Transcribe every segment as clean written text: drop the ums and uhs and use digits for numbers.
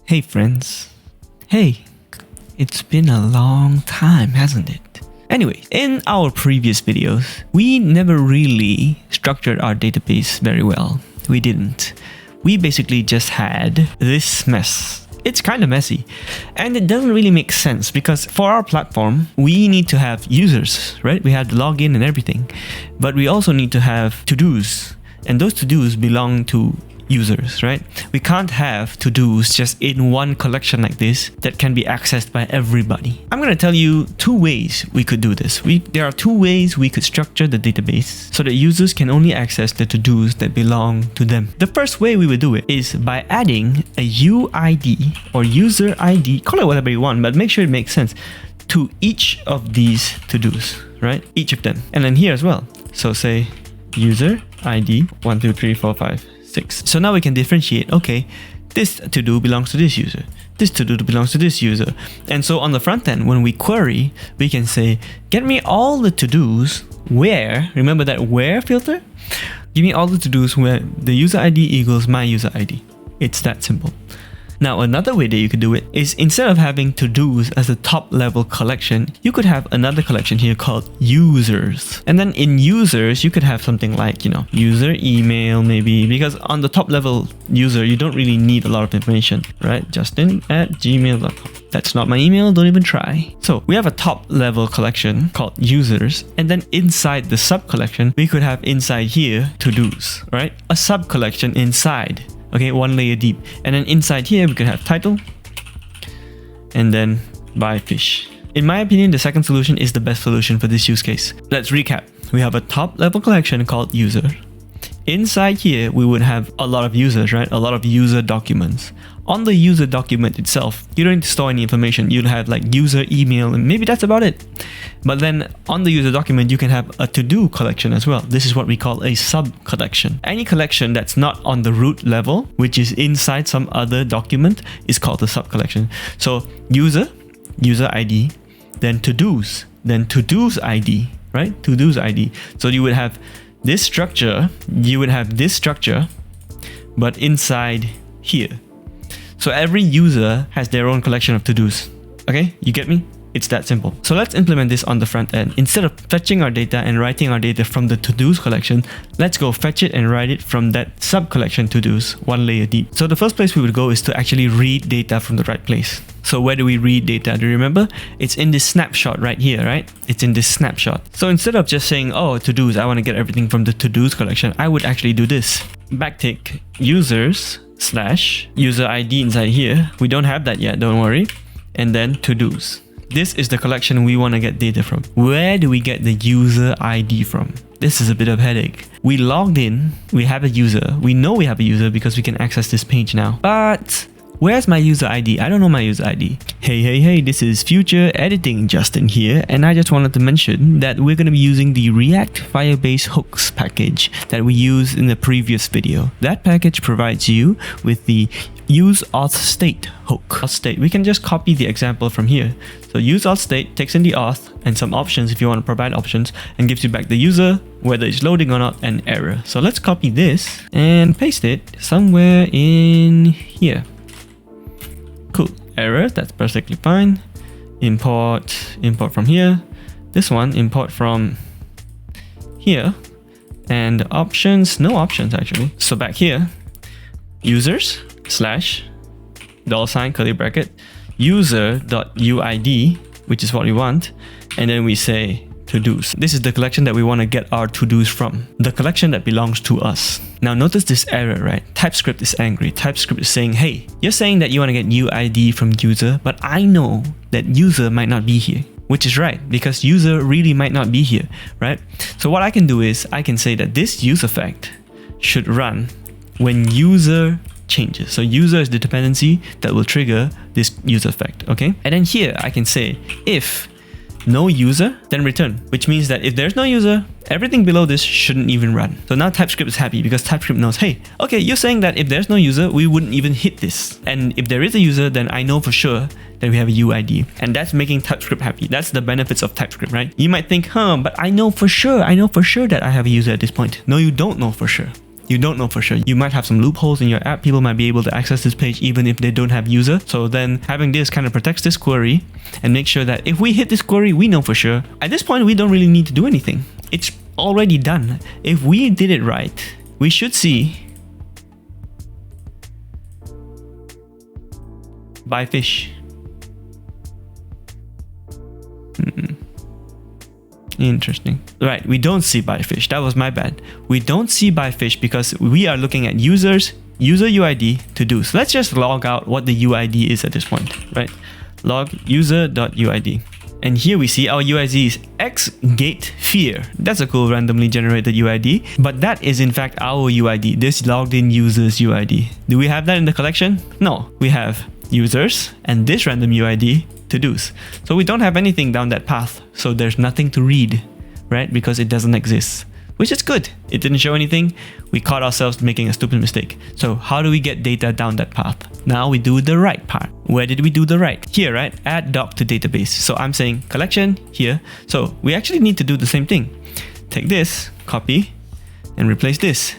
Hey friends. Hey, it's been a long time, hasn't it? Anyway, in our previous videos, we never really structured our database very well. We didn't. We basically just had this mess. It's kind of messy, and it doesn't really make sense because for our platform, we need to have users, right? We have to log in and everything, but we also need to have to-dos, and those to-dos belong to users, right? We can't have to-dos just in one collection like this that can be accessed by everybody. I'm going to tell you two ways we could do this. There are two ways we could structure the database so that users can only access the to-dos that belong to them. The first way we would do it is by adding a UID or user ID, call it whatever you want, but make sure it makes sense, to each of these to-dos, right? Each of them. And then here as well. So say user ID 1, 2, 3, 4, 5, 6. So now we can differentiate, okay, this to-do belongs to this user, this to-do belongs to this user. And so on the front end, when we query, we can say, get me all the to-dos where, remember that where filter? Give me all the to-dos where the user ID equals my user ID. It's that simple. Now, another way that you could do it is instead of having to-dos as a top level collection, you could have another collection here called users. And then in users, you could have something like, user email maybe, because on the top level user, you don't really need a lot of information, right? Justin@gmail.com. That's not my email, don't even try. So we have a top level collection called users, and then inside the sub collection, we could have inside here to-dos, right? A sub collection inside. Okay, one layer deep. And then inside here, we could have title and then buy fish. In my opinion, the second solution is the best solution for this use case. Let's recap. We have a top level collection called user. Inside here, we would have a lot of users, right? A lot of user documents. On the user document itself, you don't need to store any information. You'll have like user email and maybe that's about it. But then on the user document, you can have a to-do collection as well. This is what we call a sub collection. Any collection that's not on the root level, which is inside some other document, is called a sub collection. So user ID, then to-dos, then to-dos ID, right? To-dos ID. So you would have this structure, but inside here. So every user has their own collection of to-dos. Okay, you get me? It's that simple. So let's implement this on the front end. Instead of fetching our data and writing our data from the to-dos collection, let's go fetch it and write it from that sub-collection to-dos, one layer deep. So the first place we would go is to actually read data from the right place. So where do we read data? Do you remember? It's in this snapshot right here, right? It's in this snapshot. So instead of just saying, oh, to-dos, I want to get everything from the to-dos collection, I would actually do this. Backtick users/user ID inside here. We don't have that yet, don't worry. And then to-dos. This is the collection we want to get data from. Where do we get the user ID from? This is a bit of a headache. We logged in, we have a user. We know we have a user because we can access this page now. But where's my user ID? I don't know my user ID. Hey, this is Future Editing Justin here, and I just wanted to mention that we're going to be using the React Firebase hooks package that we used in the previous video. That package provides you with the use auth state hook. We can just copy the example from here. So use auth state takes in the auth and some options if you want to provide options, and gives you back the user, whether it's loading or not, and error. So let's copy this and paste it somewhere in here. Cool. Error, that's perfectly fine. Import from here. This one, import from here. And options, no options actually. So back here, users / curly bracket user.uid, which is what we want. And then we say to-dos. This is the collection that we want to get our to-dos from. The collection that belongs to us. Now notice this error, right? TypeScript is angry. TypeScript is saying, hey, you're saying that you want to get UID from user, but I know that user might not be here. Which is right, because user really might not be here, right? So what I can do is I can say that this use effect should run when user changes. So user is the dependency that will trigger this use effect, okay? And then here I can say if no user, then return, which means that if there's no user, everything below this shouldn't even run. So now TypeScript is happy because TypeScript knows, hey, okay, you're saying that if there's no user, we wouldn't even hit this. And if there is a user, then I know for sure that we have a UID. And that's making TypeScript happy. That's the benefits of TypeScript, right? You might think, but I know for sure that I have a user at this point. No, you don't know for sure. You don't know for sure. You might have some loopholes in your app. People might be able to access this page even if they don't have user. So then having this kind of protects this query and make sure that if we hit this query, we know for sure. At this point, we don't really need to do anything. It's already done. If we did it right, we should see buy fish. Interesting. Right, we don't see buy fish. That was my bad. We don't see buy fish because we are looking at users, user UID, to do. So let's just log out what the UID is at this point, right? Log user.uid. And here we see our UID is xgatefear. That's a cool randomly generated UID, but that is in fact our UID, this logged in users UID. Do we have that in the collection? No, we have users and this random UID to-dos. So we don't have anything down that path. So there's nothing to read, right? Because it doesn't exist, which is good. It didn't show anything. We caught ourselves making a stupid mistake. So how do we get data down that path? Now we do the right part. Where did we do the right? Here, right? Add doc to database. So I'm saying collection here. So we actually need to do the same thing. Take this, copy, and replace this.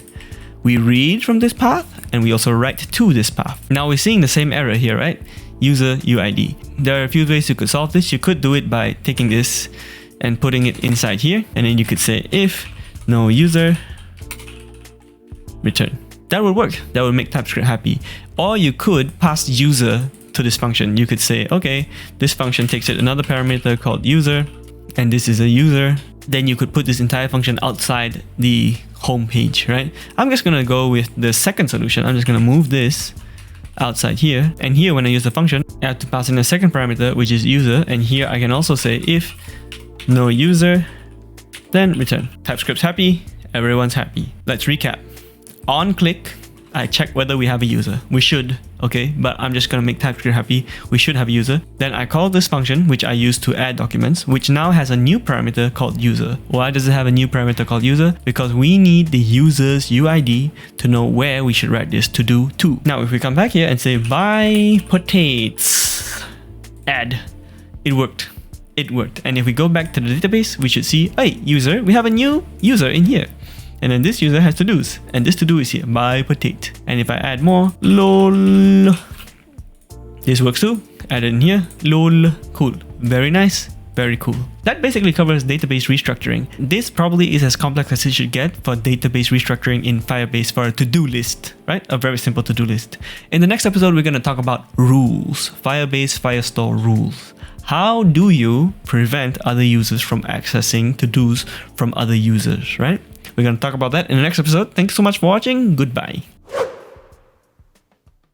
We read from this path and we also write to this path. Now we're seeing the same error here, right? User UID. There are a few ways you could solve this. You could do it by taking this and putting it inside here. And then you could say if no user return. That would work. That would make TypeScript happy. Or you could pass user to this function. You could say, okay, this function takes it another parameter called user, and this is a user. Then you could put this entire function outside the home page, right? I'm just gonna go with the second solution. I'm just gonna move this outside here. And here, when I use the function, I have to pass in a second parameter, which is user. And here I can also say if no user, then return. TypeScript's happy, everyone's happy. Let's recap. On click, I check whether we have a user. We should, okay, but I'm just gonna make TypeScript happy. We should have a user. Then I call this function, which I use to add documents, which now has a new parameter called user. Why does it have a new parameter called user? Because we need the user's UID to know where we should write this to do to. Now, if we come back here and say buy potatoes, add, it worked. It worked. And if we go back to the database, we should see, hey, user, we have a new user in here. And then this user has to-dos. And this to-do is here, buy potato. And if I add more, lol. This works too. Add it in here, lol. Cool. Very nice. Very cool. That basically covers database restructuring. This probably is as complex as it should get for database restructuring in Firebase for a to-do list, right? A very simple to-do list. In the next episode, we're going to talk about rules. Firebase Firestore rules. How do you prevent other users from accessing to-dos from other users, right? We're going to talk about that in the next episode. Thanks so much for watching. Goodbye.